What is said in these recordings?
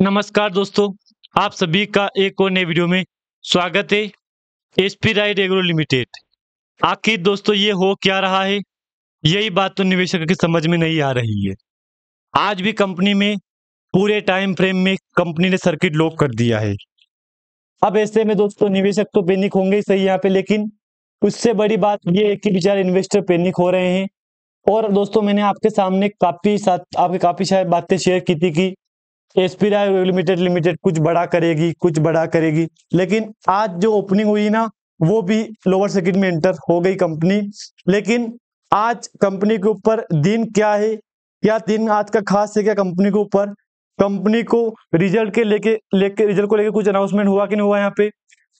नमस्कार दोस्तों, आप सभी का एक और नए वीडियो में स्वागत है। एसपी राइट एग्रो लिमिटेड आखिर दोस्तों ये हो क्या रहा है, यही बात तो निवेशक की समझ में नहीं आ रही है। आज भी कंपनी में पूरे टाइम फ्रेम में कंपनी ने सर्किट लॉक कर दिया है। अब ऐसे में दोस्तों निवेशक तो पैनिक होंगे ही सही यहाँ पे, लेकिन उससे बड़ी बात ये है कि बेचारे इन्वेस्टर पैनिक हो रहे हैं। और दोस्तों मैंने आपके सामने काफी शायद बातें शेयर की थी कि एसपी लिमिटेड कुछ बड़ा करेगी, कुछ बड़ा करेगी, लेकिन आज जो ओपनिंग हुई ना वो भी लोअर सर्किट में एंटर हो गई कंपनी। लेकिन आज कंपनी के ऊपर दिन क्या है, क्या दिन आज का खास है क्या कंपनी के ऊपर, कंपनी को रिजल्ट के लेके कुछ अनाउंसमेंट हुआ कि नहीं हुआ यहाँ पे,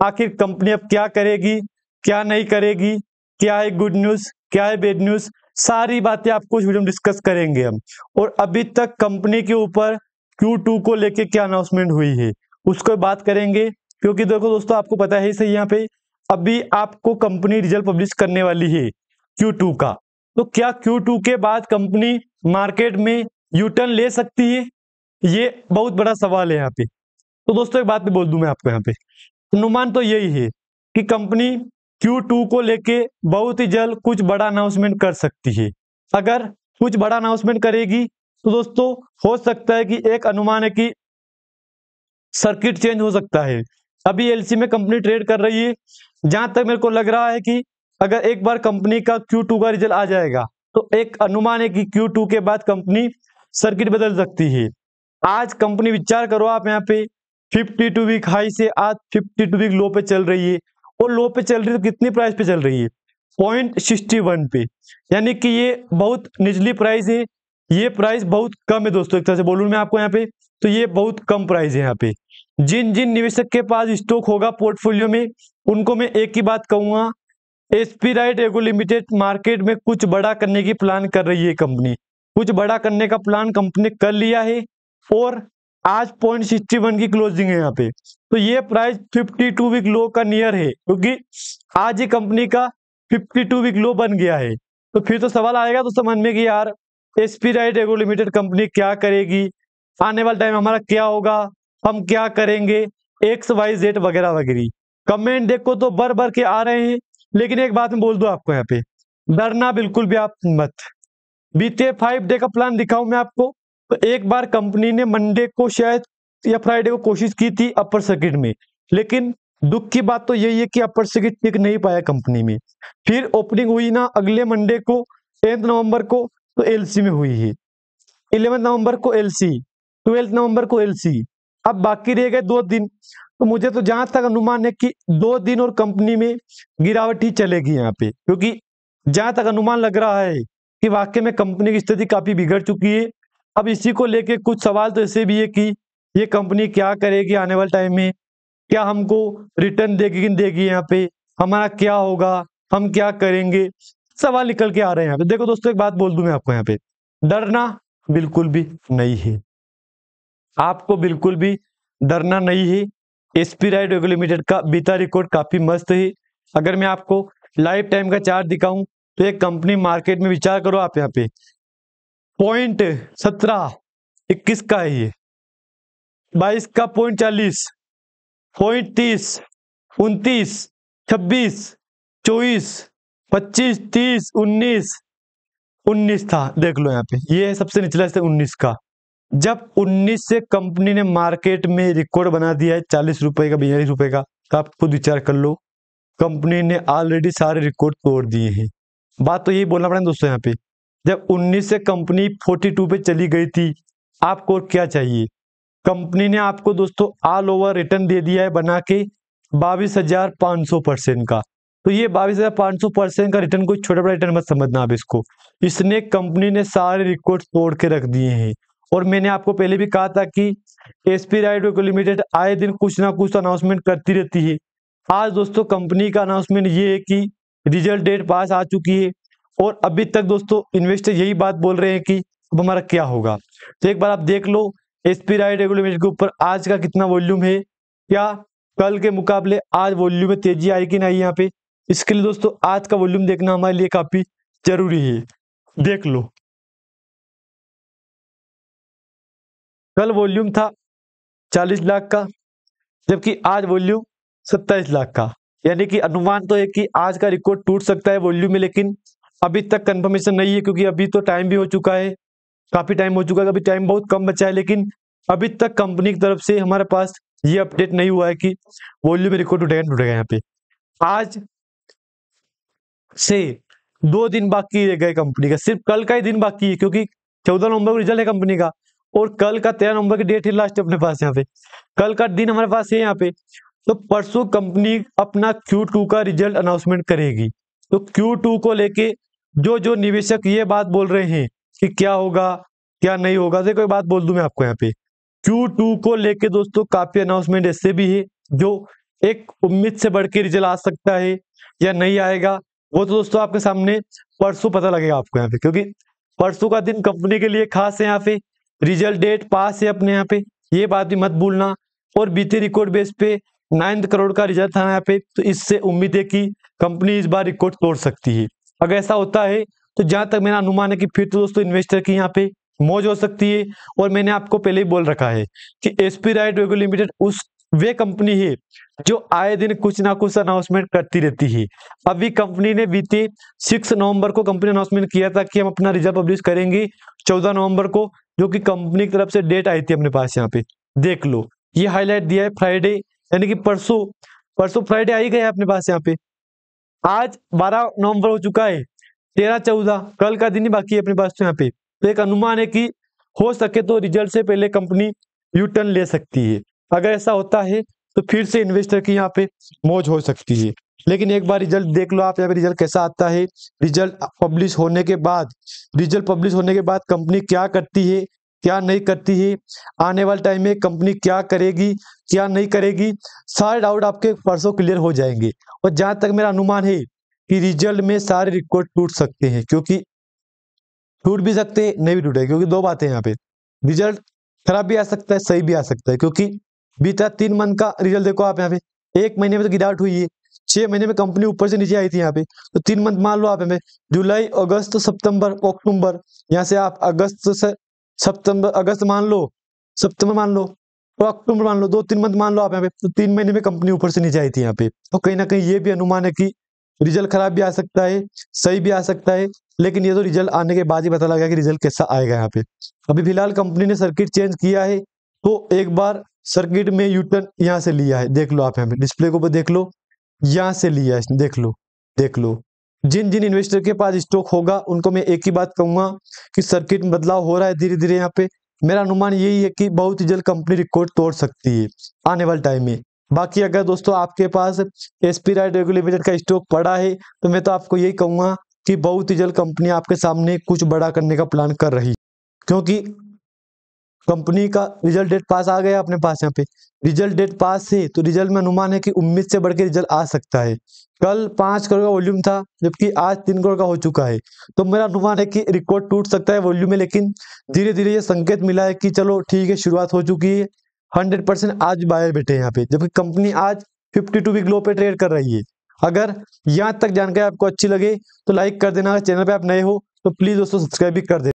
आखिर कंपनी अब क्या करेगी, क्या नहीं करेगी, क्या है गुड न्यूज, क्या है बैड न्यूज, सारी बातें आपको इस वीडियो में डिस्कस करेंगे हम। और अभी तक कंपनी के ऊपर Q2 को लेके क्या अनाउंसमेंट हुई है उसको बात करेंगे। क्योंकि देखो दोस्तों आपको पता है सही यहाँ पे अभी आपको कंपनी रिजल्ट पब्लिश करने वाली है Q2 का। तो क्या Q2 के बाद कंपनी मार्केट में यूटर्न ले सकती है, ये बहुत बड़ा सवाल है यहाँ पे। तो दोस्तों एक बात बोल दूं मैं आपको यहाँ पे, अनुमान तो यही है कि कंपनी Q2 को लेके बहुत ही जल्द कुछ बड़ा अनाउंसमेंट कर सकती है। अगर कुछ बड़ा अनाउंसमेंट करेगी तो दोस्तों हो सकता है कि एक अनुमान है कि सर्किट चेंज हो सकता है। अभी एलसी में कंपनी ट्रेड कर रही है, जहां तक मेरे को लग रहा है कि अगर एक बार कंपनी का Q2 का रिजल्ट आ जाएगा तो एक अनुमान है कि Q2 के बाद कंपनी सर्किट बदल सकती है। आज कंपनी विचार करो आप यहाँ पे 52 वीक हाई से आज 52 वीक लो पे चल रही है, और लो पे चल रही है तो कितनी प्राइस पे चल रही है, 0.61 पे, यानी कि ये बहुत निचली प्राइस है। ये प्राइस बहुत कम है दोस्तों, एक तरह से बोलूं मैं आपको यहाँ पे तो ये बहुत कम प्राइस है यहाँ पे। जिन जिन निवेशक के पास स्टॉक होगा पोर्टफोलियो में उनको मैं एक ही बात कहूंगा, SP right agro limited market में कुछ बड़ा करने की प्लान कर रही है कंपनी, कुछ बड़ा करने का प्लान कंपनी ने कर लिया है। और आज 0.61 की क्लोजिंग है यहाँ पे, तो ये प्राइस 52 वीक लो का नियर है, क्योंकि आज ही कंपनी का 52 वीक लो बन गया है। तो फिर तो सवाल आएगा दोस्तों मन में कि यार SP right agro limited company क्या करेगी, आने वाला टाइम हमारा क्या होगा, हम क्या करेंगे, XYZ वगैरह वगैरह। कमेंट देखो तो भर भर के आ रहे हैं, लेकिन एक बात मैं बोल दूं आपको यहाँ पे, डरना बिल्कुल भी आप मत। बीते 5 डे का प्लान दिखाऊं मैं आपको, तो एक बार कंपनी ने मंडे को शायद या फ्राइडे को कोशिश की थी अपर सर्किट में, लेकिन दुख की बात तो यही है कि अपर सर्किट टिक नहीं पाया कंपनी में। फिर ओपनिंग हुई ना अगले मंडे को 10 नवंबर को, तो एलसी में हुई है, 11 नवंबर को एलसी, 12 नवंबर को एलसी। अब बाकी रह गए 2 दिन, तो मुझे तो जहां तक अनुमान है कि 2 दिन और कंपनी में गिरावट ही चलेगी यहाँ पे, क्योंकि जहां तक अनुमान लग रहा है कि वाकई में कंपनी की स्थिति काफी बिगड़ चुकी है। अब इसी को लेके कुछ सवाल तो ऐसे भी है कि ये कंपनी क्या करेगी आने वाले टाइम में, क्या हमको रिटर्न देगी कि नहीं देगी, यहाँ पे हमारा क्या होगा, हम क्या करेंगे, सवाल निकल के आ रहे हैं यहाँ पे। देखो दोस्तों एक बात बोल दूं मैं आपको यहाँ पे, डरना बिल्कुल भी नहीं है, आपको बिल्कुल भी डरना नहीं है। एसपी राइट एग्रो लिमिटेड का बीता रिकॉर्ड काफी मस्त है। अगर मैं आपको लाइफ टाइम का चार्ट दिखाऊं तो एक कंपनी मार्केट में विचार करो आप यहाँ पे 0.1721 का है, ये 22 का 0.40, 0.30, 29, 26, 24, 25, 30, 19 था, देख लो यहाँ पे ये है सबसे निचला से 19 का। जब 19 से कंपनी ने मार्केट में रिकॉर्ड बना दिया है 40 रुपए का, 42 रुपए का, तो आप खुद विचार कर लो कंपनी ने ऑलरेडी सारे रिकॉर्ड तोड़ दिए हैं। बात तो यही बोलना पड़ेगा दोस्तों यहाँ पे, जब 19 से कंपनी 42 पे चली गई थी, आपको और क्या चाहिए। कंपनी ने आपको दोस्तों ऑल ओवर रिटर्न दे दिया है बना के 22,500% का। तो ये 22,500% का रिटर्न कोई छोटा बड़ा रिटर्न मत समझना आप इसको, इसने कंपनी ने सारे रिकॉर्ड तोड़ के रख दिए हैं। और मैंने आपको पहले भी कहा था कि एसपी राइट एग्रो लिमिटेड आए दिन कुछ ना कुछ अनाउंसमेंट करती रहती है। आज दोस्तों कंपनी का अनाउंसमेंट ये है कि रिजल्ट डेट पास आ चुकी है, और अभी तक दोस्तों इन्वेस्टर यही बात बोल रहे हैं कि अब हमारा क्या होगा। तो एक बार आप देख लो एसपी राइट एग्रो लिमिटेड के ऊपर आज का कितना वॉल्यूम है, क्या कल के मुकाबले आज वॉल्यूम में तेजी आई कि नहीं यहाँ पे। इसके लिए दोस्तों आज का वॉल्यूम देखना हमारे लिए काफी जरूरी है। देख लो कल वॉल्यूम था 40 लाख का, जबकि आज वॉल्यूम 27 लाख का। यानी कि अनुमान तो है कि आज का रिकॉर्ड टूट सकता है वॉल्यूम में, लेकिन अभी तक कंफर्मेशन नहीं है, क्योंकि अभी तो टाइम भी हो चुका है, काफी टाइम हो चुका है, अभी टाइम बहुत कम बचा है। लेकिन अभी तक कंपनी की तरफ से हमारे पास ये अपडेट नहीं हुआ है कि वॉल्यूम में रिकॉर्ड टूटेगा यहाँ पे। आज से 2 दिन बाकी रह गए कंपनी का, सिर्फ कल का ही दिन बाकी है, क्योंकि 14 नवंबर को रिजल्ट है कंपनी का, और कल का 13 नवंबर की डेट है लास्ट अपने पास यहाँ पे, कल का दिन हमारे पास है यहाँ पे। तो परसों कंपनी अपना Q2 का रिजल्ट अनाउंसमेंट करेगी। तो Q2 को लेके जो जो निवेशक ये बात बोल रहे हैं कि क्या होगा क्या नहीं होगा, देखो कोई बात बोल दूं मैं आपको यहाँ पे, Q2 को लेके दोस्तों काफी अनाउंसमेंट ऐसे भी है जो एक उम्मीद से बढ़ के रिजल्ट आ सकता है या नहीं आएगा, वो तो दोस्तों आपके सामने परसों पता लगेगा आपको यहाँ पे, क्योंकि परसों का दिन कंपनी के लिए खास है। यहाँ पे रिजल्ट डेट पास है अपने यहाँ पे, ये बात भी मत भूलना। और बीते रिकॉर्ड बेस पे 9 करोड़ का रिजल्ट था यहाँ पे, तो इससे उम्मीद है कि कंपनी इस बार रिकॉर्ड तोड़ सकती है। अगर ऐसा होता है तो जहां तक मेरा अनुमान है कि फिर तो दोस्तों इन्वेस्टर की यहाँ पे मौज हो सकती है। और मैंने आपको पहले ही बोल रखा है कि एसपी राइट रेगुलर लिमिटेड उस वे कंपनी है जो आए दिन कुछ ना कुछ अनाउंसमेंट करती रहती है। अभी कंपनी ने बीते 6 नवंबर को कंपनी अनाउंसमेंट किया था कि हम अपना रिजल्ट पब्लिश करेंगे 14 नवंबर को, जो कि कंपनी की तरफ से डेट आई थी अपने पास यहाँ पे, देख लो ये हाईलाइट दिया है फ्राइडे, यानी कि परसों परसों फ्राइडे आई गया है अपने पास यहाँ पे। आज 12 नवंबर हो चुका है, 13 14 कल का दिन ही बाकी है अपने पास तो यहाँ पे। तो एक अनुमान है कि हो सके तो रिजल्ट से पहले कंपनी यू टर्न ले सकती है। अगर ऐसा होता है तो फिर से इन्वेस्टर की यहाँ पे मौज हो सकती है। लेकिन एक बार रिजल्ट देख लो आप यहाँ पे, रिजल्ट कैसा आता है। रिजल्ट पब्लिश होने के बाद कंपनी क्या करती है क्या नहीं करती है, आने वाले टाइम में कंपनी क्या करेगी क्या नहीं करेगी, सारे डाउट आपके परसों क्लियर हो जाएंगे। और जहां तक मेरा अनुमान है कि रिजल्ट में सारे रिकॉर्ड टूट सकते हैं, क्योंकि टूट भी सकते हैं नहीं भी टूटे, क्योंकि दो बातें यहाँ पे, रिजल्ट खराब भी आ सकता है सही भी आ सकता है। क्योंकि बीता 3 मंथ का रिजल्ट देखो आप यहाँ पे, 1 महीने में तो गिरावट हुई है, 6 महीने में कंपनी ऊपर से नीचे आई थी यहाँ पे। तो 3 मंथ मान लो आप यहाँ पे, जुलाई अगस्त सितंबर अक्टूबर, यहाँ से आप अगस्त से सितंबर अगस्त मान लो, सितंबर मान लो और अक्टूबर मान लो, 2-3 मंथ मान लो आप यहाँ पे। तो 3 महीने में कंपनी ऊपर से नीचे आई थी यहाँ पे। तो कहीं ना कहीं ये भी अनुमान है कि रिजल्ट खराब भी आ सकता है सही भी आ सकता है, लेकिन ये तो रिजल्ट आने के बाद ही पता लगा कि रिजल्ट कैसा आएगा यहाँ पे। अभी फिलहाल कंपनी ने सर्किट चेंज किया है, तो एक बार सर्किट में यूटर्न यहाँ से लिया है, देख लो आप यहाँ पे डिस्प्ले को देख लो, यहाँ से लिया है, देख लो। जिन जिन इन्वेस्टर के पास स्टॉक होगा उनको मैं एक ही बात कहूंगा कि सर्किट में बदलाव हो रहा है धीरे धीरे यहाँ पे। मेरा अनुमान यही है कि बहुत ही जल्द कंपनी रिकॉर्ड तोड़ सकती है आने वाले टाइम में। बाकी अगर दोस्तों आपके पास एसपी राइट रेगुलर लिमिटेड का स्टॉक पड़ा है, तो मैं तो आपको यही कहूंगा कि बहुत ही जल्द कंपनी आपके सामने कुछ बड़ा करने का प्लान कर रही, क्योंकि कंपनी का रिजल्ट डेट पास आ गया अपने पास यहाँ पे। रिजल्ट डेट पास है तो रिजल्ट में अनुमान है कि उम्मीद से बढ़ के रिजल्ट आ सकता है। कल 5 करोड़ का वॉल्यूम था, जबकि आज 3 करोड़ का हो चुका है। तो मेरा अनुमान है कि रिकॉर्ड टूट सकता है वॉल्यूम में, लेकिन धीरे धीरे ये संकेत मिला है कि चलो ठीक है शुरुआत हो चुकी है। 100% आज बायर बैठे हैं यहाँ पे, जबकि कंपनी आज 52 वीक लो पे ट्रेड कर रही है। अगर यहाँ तक जानकारी आपको अच्छी लगे तो लाइक कर देना, अगर चैनल पे आप नए हो तो प्लीज दोस्तों सब्सक्राइब भी कर देना।